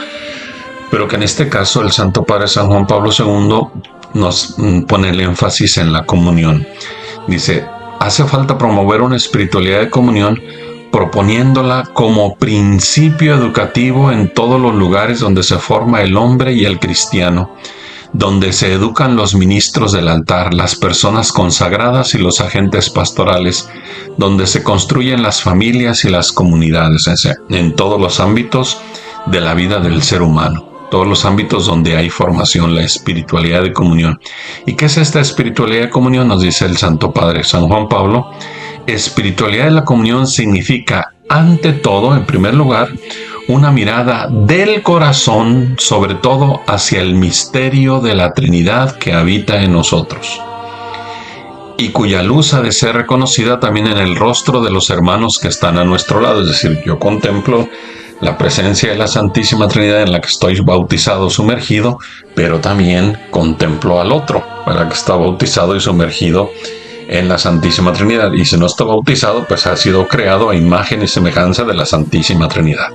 pero que en este caso el Santo Padre San Juan Pablo II nos pone el énfasis en la comunión. Dice, hace falta promover una espiritualidad de comunión proponiéndola como principio educativo en todos los lugares donde se forma el hombre y el cristiano, donde se educan los ministros del altar, las personas consagradas y los agentes pastorales, donde se construyen las familias y las comunidades, en todos los ámbitos de la vida del ser humano, todos los ámbitos donde hay formación, la espiritualidad de comunión. ¿Y qué es esta espiritualidad de comunión? Nos dice el Santo Padre San Juan Pablo. Espiritualidad de la comunión significa, ante todo, en primer lugar, una mirada del corazón, sobre todo hacia el misterio de la Trinidad que habita en nosotros, y cuya luz ha de ser reconocida también en el rostro de los hermanos que están a nuestro lado. Es decir, yo contemplo la presencia de la Santísima Trinidad en la que estoy bautizado, sumergido, pero también contemplo al otro, para que está bautizado y sumergido en la Santísima Trinidad. Y si no está bautizado, pues ha sido creado a imagen y semejanza de la Santísima Trinidad.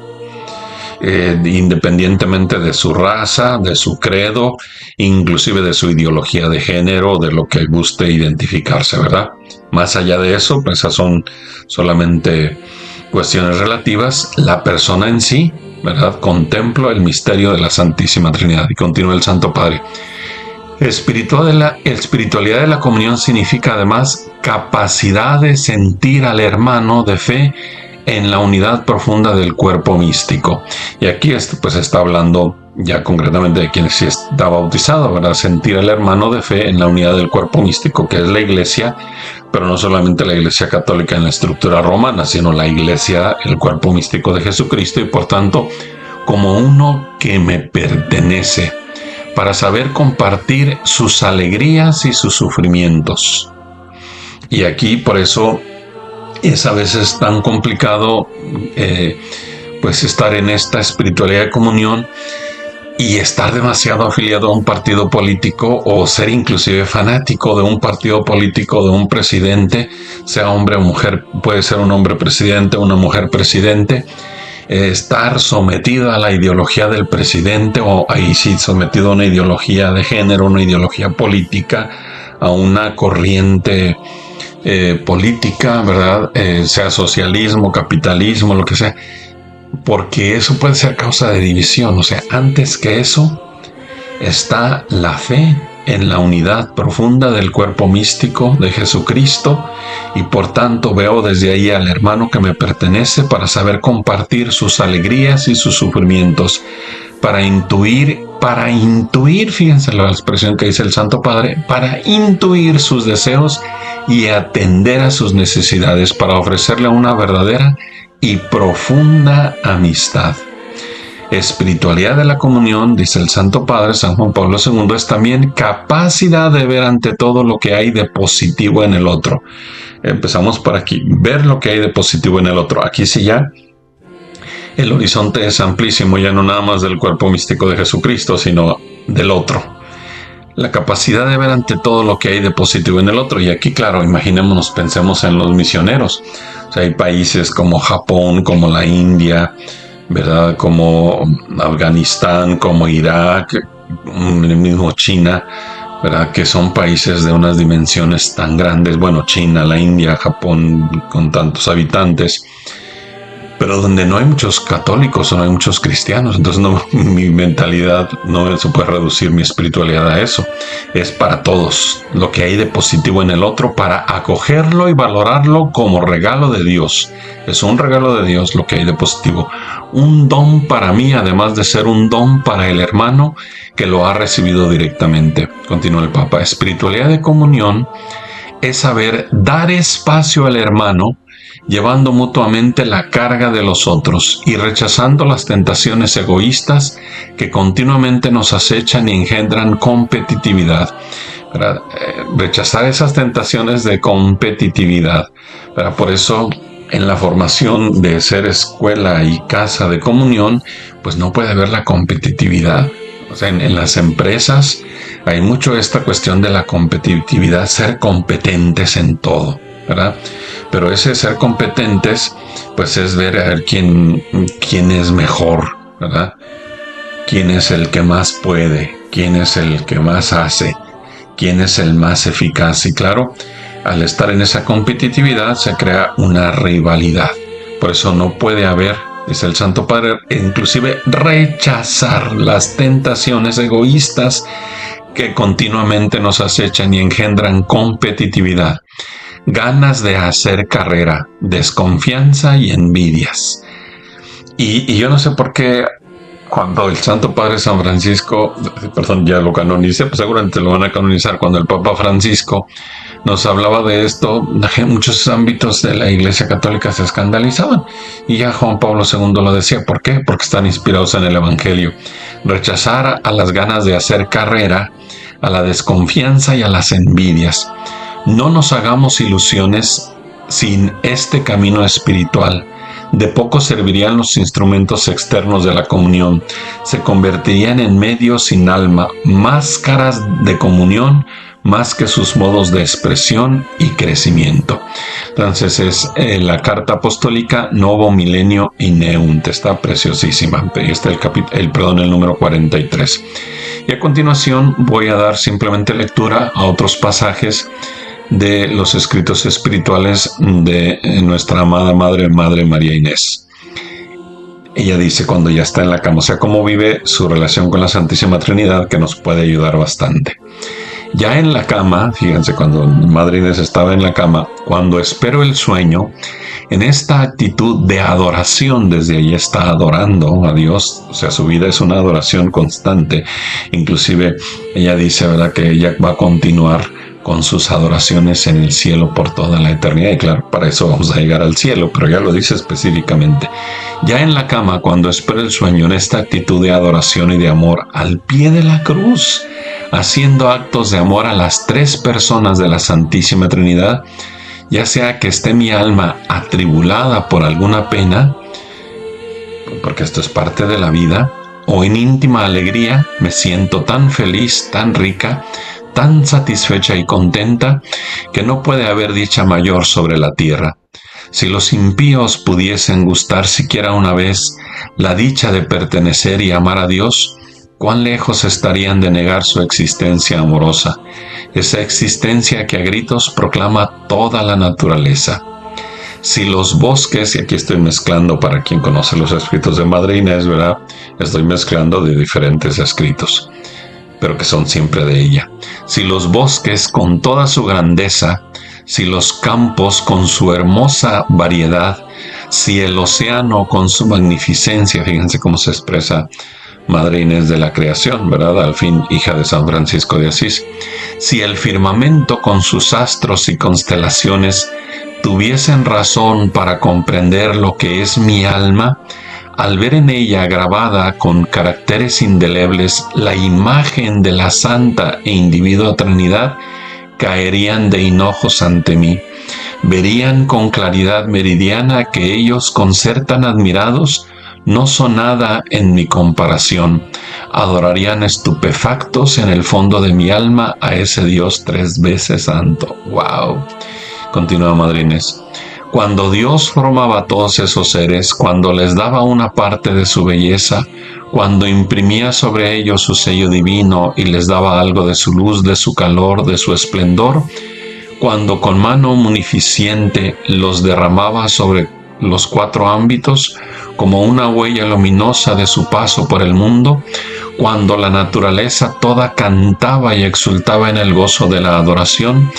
Independientemente de su raza, de su credo, inclusive de su ideología de género, de lo que guste identificarse, ¿verdad? Más allá de eso, pues esas son solamente cuestiones relativas. La persona en sí, ¿verdad? Contemplo el misterio de la Santísima Trinidad. Y continúa el Santo Padre. Espiritualidad de la comunión significa además capacidad de sentir al hermano de fe en la unidad profunda del cuerpo místico. Y aquí pues está hablando ya concretamente de quien sí está bautizado, ¿verdad? Sentir al hermano de fe en la unidad del cuerpo místico, que es la Iglesia, pero no solamente la Iglesia católica en la estructura romana, sino la Iglesia, el cuerpo místico de Jesucristo, y por tanto como uno que me pertenece, para saber compartir sus alegrías y sus sufrimientos. Y aquí por eso es a veces tan complicado pues estar en esta espiritualidad de comunión y estar demasiado afiliado a un partido político o ser inclusive fanático de un partido político, de un presidente, sea hombre o mujer. Puede ser un hombre presidente, una mujer presidente, estar sometido a la ideología del presidente, o ahí sí sometido a una ideología de género, una ideología política, a una corriente política, ¿verdad? Sea socialismo, capitalismo, lo que sea, porque eso puede ser causa de división. O sea, antes que eso está la fe en la unidad profunda del cuerpo místico de Jesucristo, y por tanto veo desde ahí al hermano que me pertenece para saber compartir sus alegrías y sus sufrimientos, para intuir, fíjense la expresión que dice el Santo Padre, para intuir sus deseos y atender a sus necesidades, para ofrecerle una verdadera y profunda amistad. Espiritualidad de la comunión, dice el Santo Padre San Juan Pablo II, es también capacidad de ver ante todo lo que hay de positivo en el otro. Empezamos por aquí, ver lo que hay de positivo en el otro. Aquí sí ya el horizonte es amplísimo, ya no nada más del cuerpo místico de Jesucristo, sino del otro. La capacidad de ver ante todo lo que hay de positivo en el otro. Y aquí, claro, imaginémonos, pensemos en los misioneros. O sea, hay países como Japón, como la India, ¿verdad? Como Afganistán, como Irak, el mismo China, ¿verdad? Que son países de unas dimensiones tan grandes. Bueno, China, la India, Japón, con tantos habitantes. pero donde no hay muchos católicos o no hay muchos cristianos. Entonces mi mentalidad no se puede reducir mi espiritualidad a eso. Es para todos, lo que hay de positivo en el otro, para acogerlo y valorarlo como regalo de Dios. Es un regalo de Dios lo que hay de positivo. Un don para mí, además de ser un don para el hermano que lo ha recibido directamente. Continúa el Papa. Espiritualidad de comunión es saber dar espacio al hermano, llevando mutuamente la carga de los otros y rechazando las tentaciones egoístas que continuamente nos acechan y engendran competitividad. Rechazar esas tentaciones de competitividad. Por eso, en la formación de ser escuela y casa de comunión, pues no puede haber la competitividad. O sea, en las empresas hay mucho esta cuestión de la competitividad, ser competentes en todo, ¿verdad? Pero ese ser competentes, pues es ver a ver quién es mejor, ¿verdad? Quién es el que más puede, quién es el que más hace, quién es el más eficaz. Y claro, al estar en esa competitividad se crea una rivalidad. Por eso no puede haber, dice el Santo Padre, inclusive rechazar las tentaciones egoístas que continuamente nos acechan y engendran competitividad, ganas de hacer carrera, desconfianza y envidias. Y yo no sé por qué cuando el Santo Padre San Francisco, ya lo canonicé, pues seguramente lo van a canonizar, cuando el Papa Francisco nos hablaba de esto, muchos ámbitos de la Iglesia Católica se escandalizaban. Y ya Juan Pablo II lo decía. ¿Por qué? Porque están inspirados en el Evangelio. Rechazar a las ganas de hacer carrera, a la desconfianza y a las envidias. No nos hagamos ilusiones sin este camino espiritual. De poco servirían los instrumentos externos de la comunión. Se convertirían en medios sin alma, máscaras de comunión, más que sus modos de expresión y crecimiento. Entonces es la carta apostólica Novo Milenio Ineunte. Está preciosísima. Ahí está el número 43. Y a continuación voy a dar simplemente lectura a otros pasajes de los escritos espirituales de nuestra amada Madre María Inés. Ella dice cuando ya está en la cama, o sea, cómo vive su relación con la Santísima Trinidad, que nos puede ayudar bastante. Ya en la cama, fíjense, cuando Madre Inés estaba en la cama, cuando espero el sueño, en esta actitud de adoración, desde ahí está adorando a Dios, o sea, su vida es una adoración constante. Inclusive ella dice, ¿verdad?, que ella va a continuar con sus adoraciones en el cielo por toda la eternidad. Y claro, para eso vamos a llegar al cielo, pero ya lo dice específicamente. Ya en la cama, cuando espero el sueño, en esta actitud de adoración y de amor, al pie de la cruz, haciendo actos de amor a las tres personas de la Santísima Trinidad, ya sea que esté mi alma atribulada por alguna pena, porque esto es parte de la vida, o en íntima alegría, me siento tan feliz, tan rica, tan satisfecha y contenta, que no puede haber dicha mayor sobre la tierra. Si los impíos pudiesen gustar siquiera una vez la dicha de pertenecer y amar a Dios, cuán lejos estarían de negar su existencia amorosa, esa existencia que a gritos proclama toda la naturaleza. Si los bosques, y aquí estoy mezclando para quien conoce los escritos de Madre Inés, ¿verdad? Estoy mezclando de diferentes escritos, pero que son siempre de ella. Si los bosques con toda su grandeza, si los campos con su hermosa variedad, si el océano con su magnificencia, fíjense cómo se expresa Madre Inés de la creación, ¿verdad? Al fin, hija de San Francisco de Asís. Si el firmamento con sus astros y constelaciones tuviesen razón para comprender lo que es mi alma, al ver en ella grabada con caracteres indelebles la imagen de la Santa e Individua Trinidad, caerían de hinojos ante mí. Verían con claridad meridiana que ellos, con ser tan admirados, no son nada en mi comparación. Adorarían estupefactos en el fondo de mi alma a ese Dios tres veces santo. ¡Wow! Continúa Madre Inés. Cuando Dios formaba a todos esos seres, cuando les daba una parte de su belleza, cuando imprimía sobre ellos su sello divino y les daba algo de su luz, de su calor, de su esplendor, cuando con mano munificente los derramaba sobre los 4 ámbitos como una huella luminosa de su paso por el mundo, cuando la naturaleza toda cantaba y exultaba en el gozo de la adoración,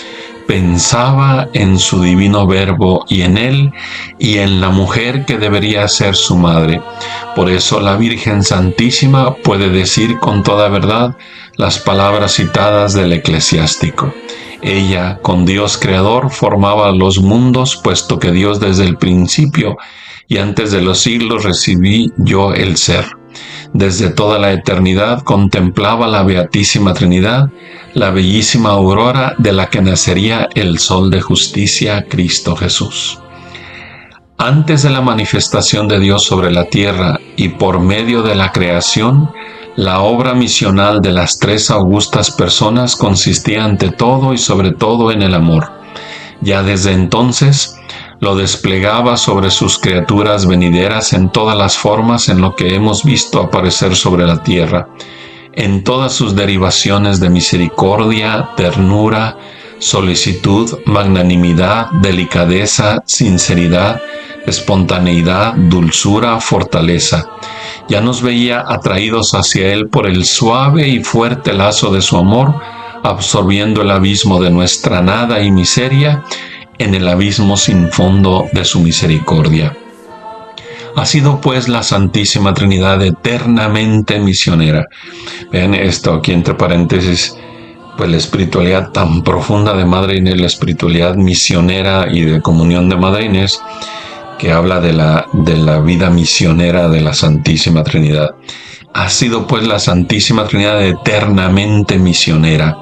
pensaba en su divino verbo y en él y en la mujer que debería ser su madre. Por eso la Virgen Santísima puede decir con toda verdad las palabras citadas del eclesiástico. Ella, con Dios Creador, formaba los mundos, puesto que Dios desde el principio y antes de los siglos recibí yo el ser. Desde toda la eternidad contemplaba la Beatísima Trinidad, la bellísima aurora de la que nacería el Sol de Justicia, Cristo Jesús. Antes de la manifestación de Dios sobre la tierra y por medio de la creación, la obra misional de las 3 augustas personas consistía ante todo y sobre todo en el amor. Ya desde entonces lo desplegaba sobre sus criaturas venideras en todas las formas en lo que hemos visto aparecer sobre la tierra, en todas sus derivaciones de misericordia, ternura, solicitud, magnanimidad, delicadeza, sinceridad, espontaneidad, dulzura, fortaleza. Ya nos veía atraídos hacia él por el suave y fuerte lazo de su amor, absorbiendo el abismo de nuestra nada y miseria en el abismo sin fondo de su misericordia. Ha sido pues la Santísima Trinidad eternamente misionera. Vean esto aquí entre paréntesis, pues la espiritualidad tan profunda de Madre Inés, la espiritualidad misionera y de comunión de Madre Inés, que habla de la vida misionera de la Santísima Trinidad. Ha sido pues la Santísima Trinidad eternamente misionera.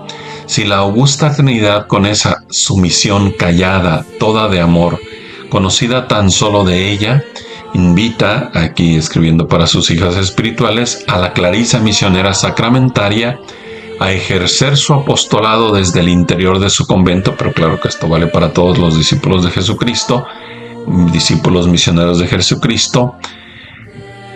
Si la augusta Trinidad, con esa sumisión callada, toda de amor, conocida tan solo de ella, invita, aquí escribiendo para sus hijas espirituales, a la Clarisa misionera sacramentaria a ejercer su apostolado desde el interior de su convento, pero claro que esto vale para todos los discípulos de Jesucristo, discípulos misioneros de Jesucristo.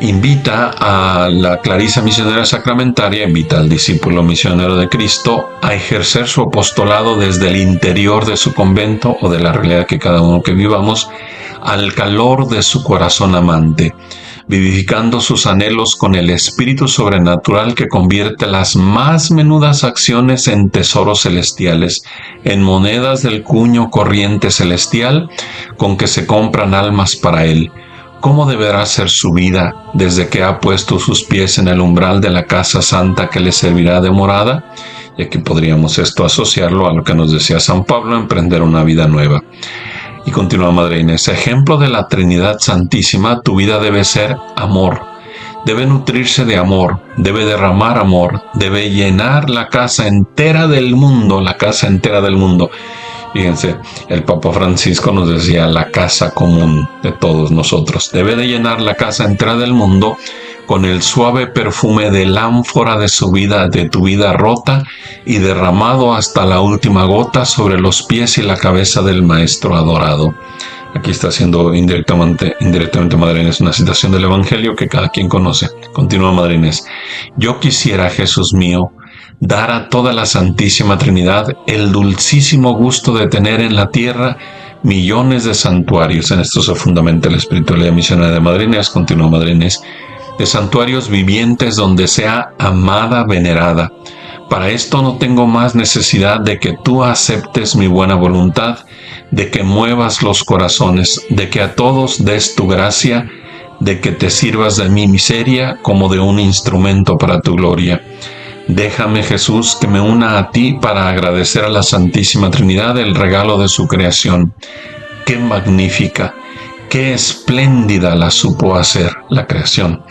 Invita a la Clarisa misionera sacramentaria, invita al discípulo misionero de Cristo a ejercer su apostolado desde el interior de su convento o de la realidad que cada uno que vivamos, al calor de su corazón amante, vivificando sus anhelos con el espíritu sobrenatural que convierte las más menudas acciones en tesoros celestiales, en monedas del cuño corriente celestial con que se compran almas para él. ¿Cómo deberá ser su vida desde que ha puesto sus pies en el umbral de la casa santa que le servirá de morada? Y aquí podríamos esto asociarlo a lo que nos decía San Pablo, emprender una vida nueva. Y continúa Madre Inés, ejemplo de la Trinidad Santísima, tu vida debe ser amor. Debe nutrirse de amor, debe derramar amor, debe llenar la casa entera del mundo, la casa entera del mundo. Fíjense, el Papa Francisco nos decía la casa común de todos nosotros. Debe de llenar la casa entera del mundo con el suave perfume del ánfora de su vida, de tu vida rota y derramado hasta la última gota sobre los pies y la cabeza del Maestro adorado. Aquí está haciendo indirectamente Madre Inés una citación del Evangelio que cada quien conoce. Continúa Madre Inés. Yo quisiera, Jesús mío, dar a toda la Santísima Trinidad el dulcísimo gusto de tener en la tierra millones de santuarios. En esto se fundamenta la espiritualidad misionera de Madre Inés, continúa Madre Inés, de santuarios vivientes donde sea amada, venerada. Para esto no tengo más necesidad de que tú aceptes mi buena voluntad, de que muevas los corazones, de que a todos des tu gracia, de que te sirvas de mi miseria como de un instrumento para tu gloria. Déjame, Jesús, que me una a ti para agradecer a la Santísima Trinidad el regalo de su creación. ¡Qué magnífica! ¡Qué espléndida la supo hacer la creación!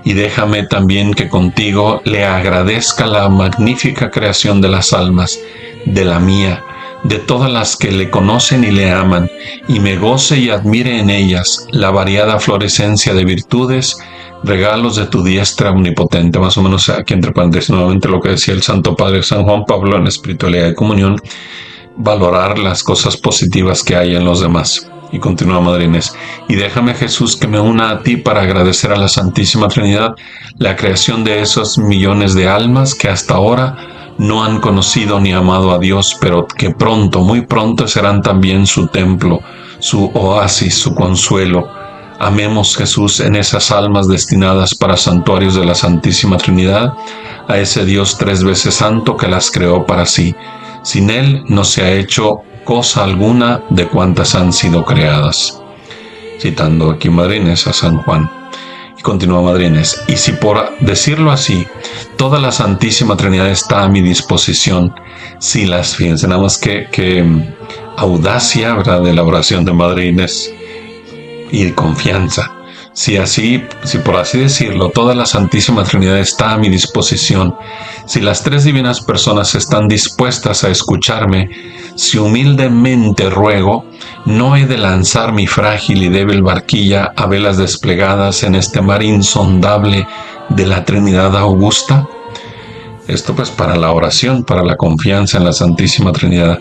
Y déjame también que contigo le agradezca la magnífica creación de las almas, de la mía, de todas las que le conocen y le aman, y me goce y admire en ellas la variada florescencia de virtudes, regalos de tu diestra omnipotente. Más o menos aquí entre paréntesis nuevamente lo que decía el Santo Padre San Juan Pablo en la espiritualidad de comunión, valorar las cosas positivas que hay en los demás. Y continúa Madre Inés, y déjame, Jesús, que me una a ti para agradecer a la Santísima Trinidad la creación de esos millones de almas que hasta ahora no han conocido ni amado a Dios, pero que pronto, muy pronto serán también su templo, su oasis, su consuelo. Amemos, Jesús, en esas almas destinadas para santuarios de la Santísima Trinidad, a ese Dios 3 veces santo que las creó para sí. Sin Él no se ha hecho cosa alguna de cuantas han sido creadas. Citando aquí, Madre Inés, a San Juan. Y continúa Madre Inés: y si, por decirlo así, toda la Santísima Trinidad está a mi disposición, si las, fíjense nada más que audacia, ¿verdad?, de la oración de Madre Inés, y confianza. Si por así decirlo, toda la Santísima Trinidad está a mi disposición, si las 3 divinas personas están dispuestas a escucharme, si humildemente ruego, no he de lanzar mi frágil y débil barquilla a velas desplegadas en este mar insondable de la Trinidad Augusta. Esto pues para la oración, para la confianza en la Santísima Trinidad.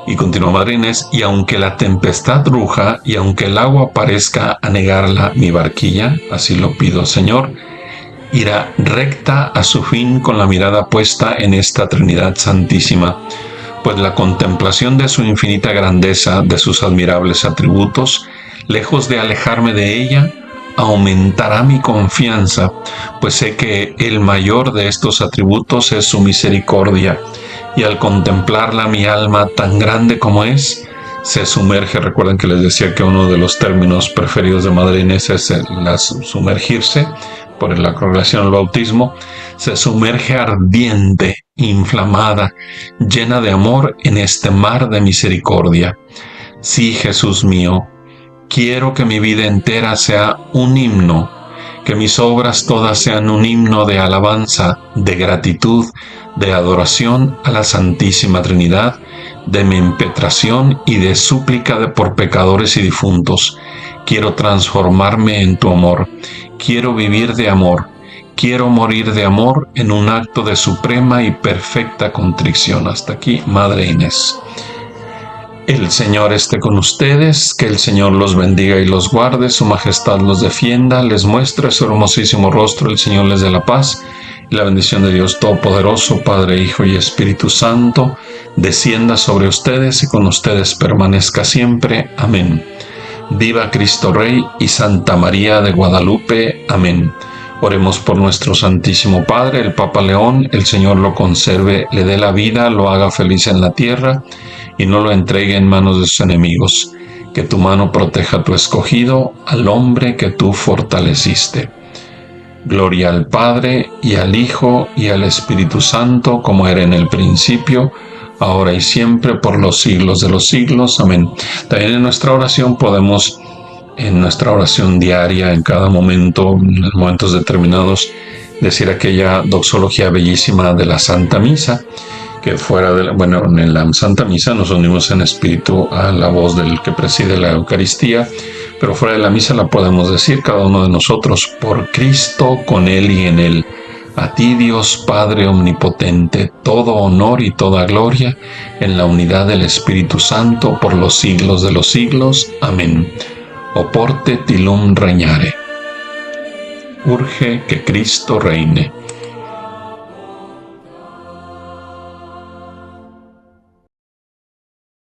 Y continúa Madre Inés: y aunque la tempestad ruja y aunque el agua parezca anegarla mi barquilla, así lo pido, Señor, irá recta a su fin con la mirada puesta en esta Trinidad Santísima, pues la contemplación de su infinita grandeza, de sus admirables atributos, lejos de alejarme de ella, aumentará mi confianza, pues sé que el mayor de estos atributos es su misericordia, y al contemplarla mi alma, tan grande como es, se sumerge. Recuerden que les decía que uno de los términos preferidos de Madre Inés es sumergirse, por la correlación al bautismo. Se sumerge ardiente, inflamada, llena de amor en este mar de misericordia. Sí, Jesús mío, quiero que mi vida entera sea un himno, que mis obras todas sean un himno de alabanza, de gratitud, de adoración a la Santísima Trinidad, de mi impetración y de súplica por pecadores y difuntos. Quiero transformarme en tu amor, quiero vivir de amor, quiero morir de amor en un acto de suprema y perfecta contrición. Hasta aquí, Madre Inés. El Señor esté con ustedes, que el Señor los bendiga y los guarde, su majestad los defienda, les muestre su hermosísimo rostro, el Señor les dé la paz. Y la bendición de Dios Todopoderoso, Padre, Hijo y Espíritu Santo, descienda sobre ustedes y con ustedes permanezca siempre. Amén. Viva Cristo Rey y Santa María de Guadalupe. Amén. Oremos por nuestro Santísimo Padre, el Papa León. El Señor lo conserve, le dé la vida, lo haga feliz en la tierra y no lo entregue en manos de sus enemigos. Que tu mano proteja a tu escogido, al hombre que tú fortaleciste. Gloria al Padre, y al Hijo, y al Espíritu Santo, como era en el principio, ahora y siempre, por los siglos de los siglos. Amén. También en nuestra oración podemos, en nuestra oración diaria, en cada momento, en momentos determinados, decir aquella doxología bellísima de la Santa Misa, que en la Santa Misa nos unimos en espíritu a la voz del que preside la Eucaristía, pero fuera de la misa la podemos decir cada uno de nosotros: por Cristo, con Él y en Él. A ti, Dios Padre omnipotente, todo honor y toda gloria en la unidad del Espíritu Santo por los siglos de los siglos. Amén. Oporte tilum regnare. Urge que Cristo reine.